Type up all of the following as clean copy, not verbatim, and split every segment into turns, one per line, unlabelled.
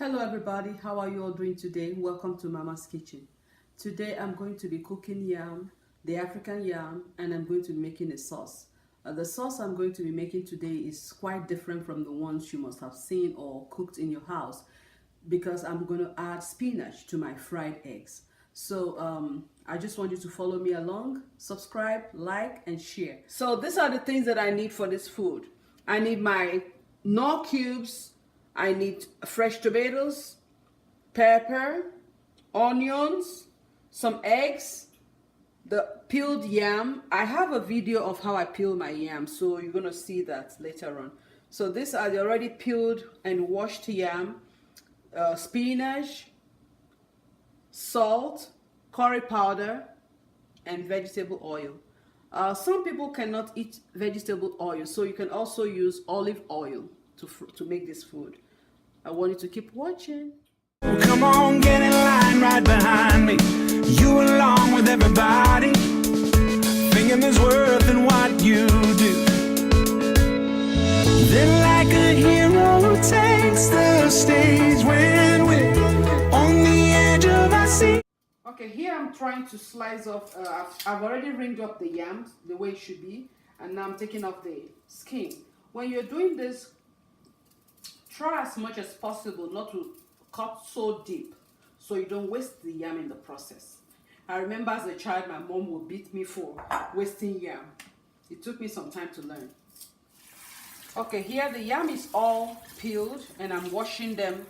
Hello everybody, how are you all doing today? Welcome to Mama's Kitchen. Today I'm going to be cooking yam, the African yam, and I'm going to be making a sauce. The sauce I'm going to be making today is quite different from the ones you must have seen or cooked in your house because I'm going to add spinach to my fried eggs. So I just want you to follow me along, subscribe, like, and share. So these are the things that I need for this food. I need my Knorr cubes, I need fresh tomatoes, pepper, onions, some eggs, the peeled yam. I have a video of how I peel my yam, so you're going to see that later on. So these are the already peeled and washed yam, spinach, salt, curry powder, and vegetable oil. Some people cannot eat vegetable oil, so you can also use olive oil to make this food. I want you to keep watching.
Well, come on, get in line right behind me. You along with everybody, thinking there's worth in what you do. Then like a hero takes the stage when we're on the edge of our seat.
Okay, here I'm trying to slice off, I've already ringed up the yams the way it should be, and now I'm taking off the skin. When you're doing this, try as much as possible not to cut so deep so you don't waste the yam in the process. I remember as a child my mom would beat me for wasting yam. It took me some time to learn. Okay, here the yam is all peeled and I'm washing them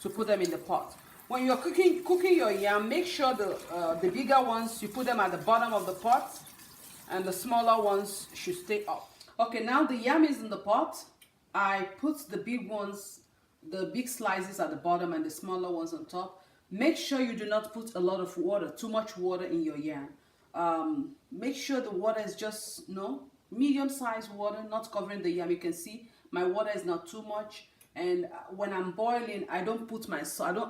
to put them in the pot. When you're cooking your yam, make sure the bigger ones, you put them at the bottom of the pot and the smaller ones should stay up. Okay, now the yam is in the pot. I put the big ones, the big slices at the bottom and the smaller ones on top. Make sure you do not put a lot of water, too much water in your yam. Make sure the water is just, medium-sized water, not covering the yam. You can see my water is not too much. And when I'm boiling, I don't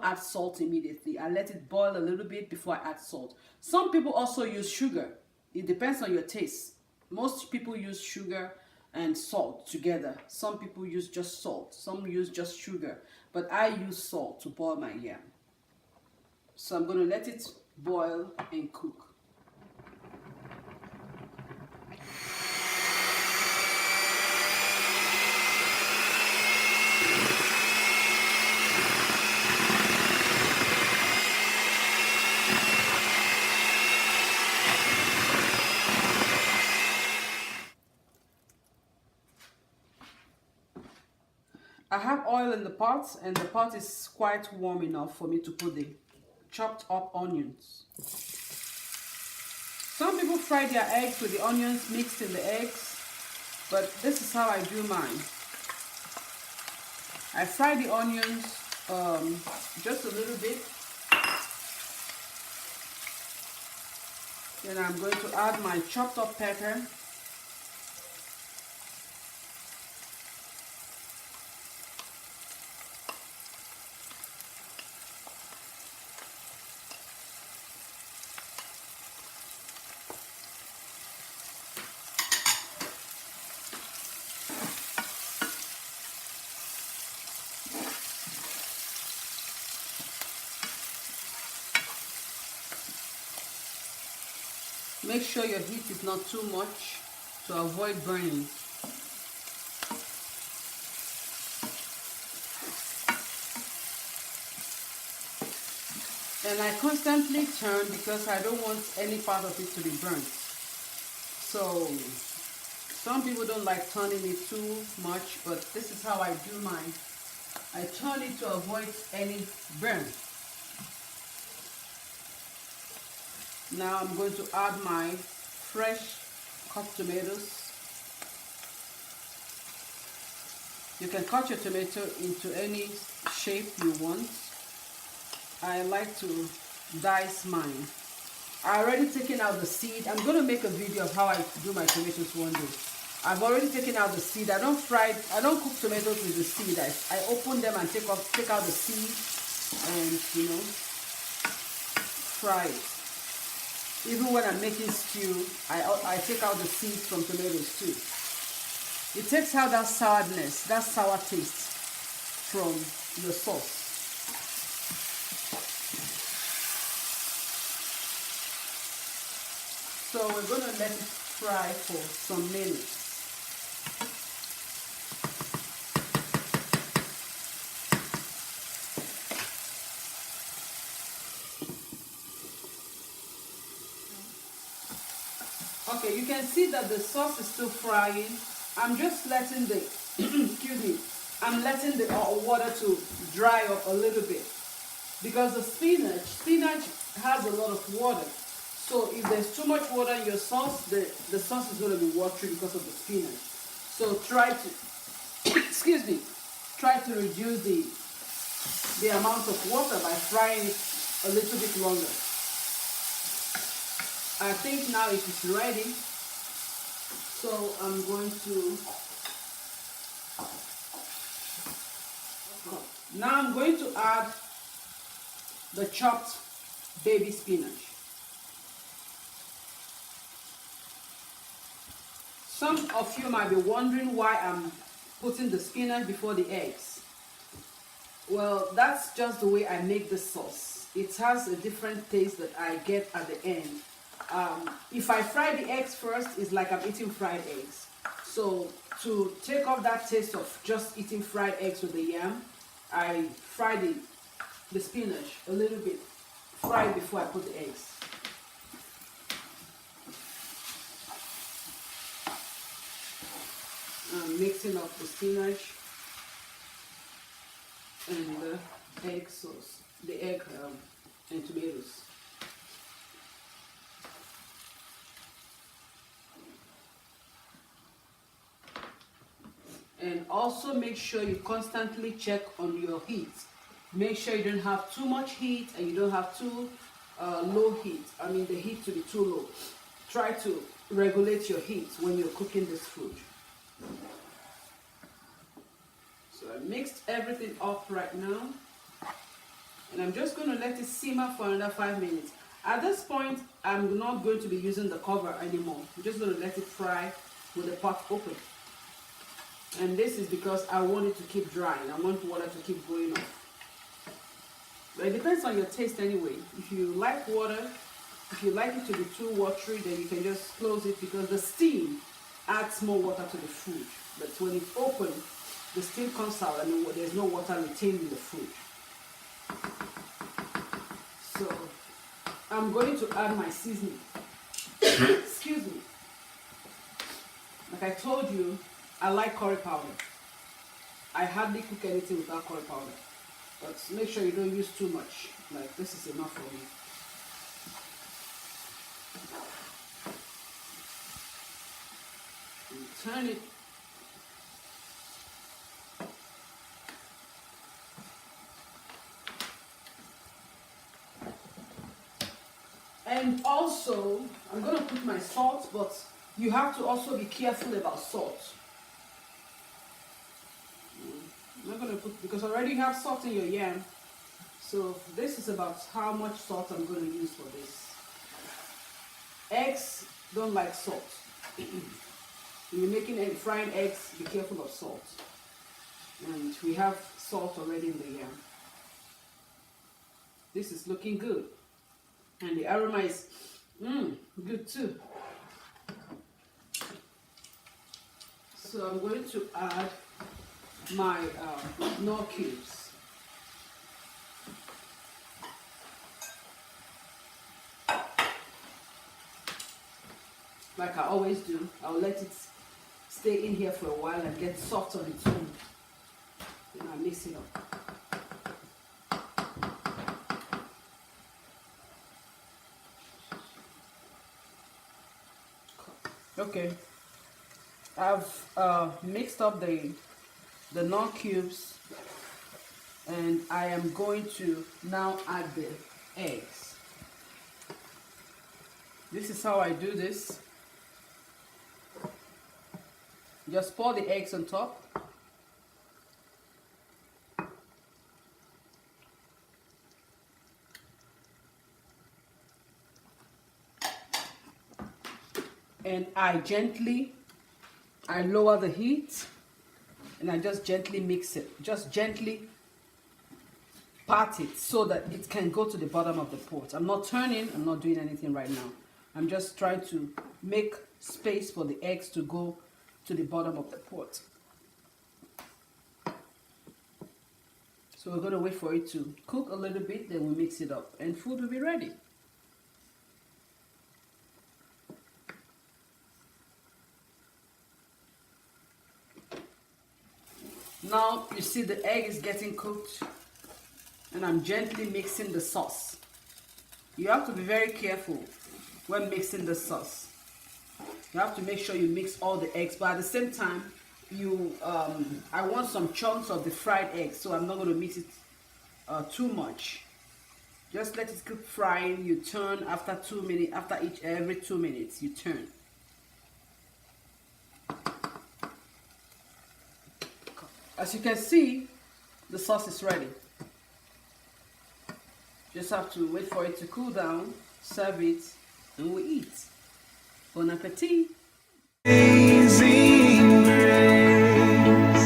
add salt immediately. I let it boil a little bit before I add salt. Some people also use sugar. It depends on your taste. Most people use sugar and salt together. Some people use just salt. Some use just sugar. But I use salt to boil my yam. So I'm going to let it boil and cook. I have oil in the pot and the pot is quite warm enough for me to put the chopped up onions. Some people fry their eggs with the onions mixed in the eggs, but this is how I do mine. I fry the onions just a little bit. Then I'm going to add my chopped up pepper. Make sure your heat is not too much to avoid burning. And I constantly turn because I don't want any part of it to be burnt. So some people don't like turning it too much, but this is how I do mine. I turn it to avoid any burn. Now I'm going to add my fresh cut tomatoes. You can cut your tomato into any shape you want. I like to dice mine. I already taken out the seed. I'm going to make a video of how I do my tomatoes one day. I've already taken out the seed. I don't cook tomatoes with the seed. I open them and take out the seed and fry it. Even when I'm making stew, I take out the seeds from tomatoes too. It takes out that sourness, that sour taste from the sauce. So we're going to let it fry for some minutes. Okay, you can see that the sauce is still frying. I'm just letting the, excuse me, I'm letting the water to dry up a little bit. Because the spinach has a lot of water. So if there's too much water in your sauce, the sauce is going to be watery because of the spinach. So try to, excuse me, try to reduce the amount of water by frying it a little bit longer. I think now it is ready. So I'm going to, now I'm going to add the chopped baby spinach. Some of you might be wondering why I'm putting the spinach before the eggs. Well, that's just the way I make the sauce. It has a different taste that I get at the end. If I fry the eggs first, it's like I'm eating fried eggs. So to take off that taste of just eating fried eggs with the yam, I fry the spinach a little bit, fry it before I put the eggs. I'm mixing up the spinach and the egg sauce, the egg and tomatoes. And also make sure you constantly check on your heat. Make sure you don't have too much heat and you don't have too low heat. I mean the heat to be too low. Try to regulate your heat when you're cooking this food. So I mixed everything up right now. And I'm just going to let it simmer for another 5 minutes. At this point, I'm not going to be using the cover anymore. I'm just going to let it fry with the pot open. And this is because I want it to keep drying. I want water to keep going off. But it depends on your taste anyway. If you like water, if you like it to be too watery, then you can just close it because the steam adds more water to the food. But when it's open, the steam comes out and there's no water retained in the food. So I'm going to add my seasoning. Excuse me. Like I told you, I like curry powder. I hardly cook anything without curry powder. But make sure you don't use too much. Like this is enough for me. And turn it. And also, I'm going to put my salt, but you have to also be careful about salt. I'm not going to put, because already you have salt in your yam. So this is about how much salt I'm going to use for this. Eggs don't like salt. When you're making and frying eggs, be careful of salt. And we have salt already in the yam. This is looking good. And the aroma is good too. So I'm going to add my knorr cubes. Like I always do, I'll let it stay in here for a while and get soft on its own. Then I mix it up. Okay, I've mixed up the knorr cubes, and I am going to now add the eggs. This is how I do this. Just pour the eggs on top. And I lower the heat and I just gently mix it. Just gently pat it so that it can go to the bottom of the pot. I'm not turning, I'm not doing anything right now. I'm just trying to make space for the eggs to go to the bottom of the pot. So we're going to wait for it to cook a little bit, then we mix it up and food will be ready. Now you see the egg is getting cooked and I'm gently mixing the sauce. You have to be very careful when mixing the sauce. You have to make sure you mix all the eggs, but at the same time, I want some chunks of the fried eggs, so I'm not going to mix it too much. Just let it keep frying. You turn after 2 minutes, every 2 minutes you turn. As you can see, the sauce is ready. Just have to wait for it to cool down, serve it, and we eat. Bon appetit!
Amazing grace.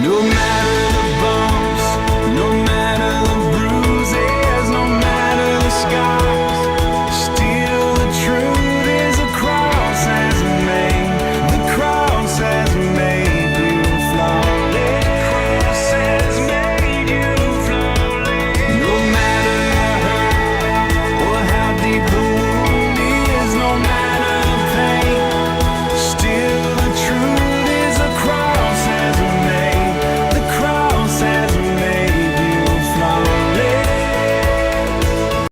No matter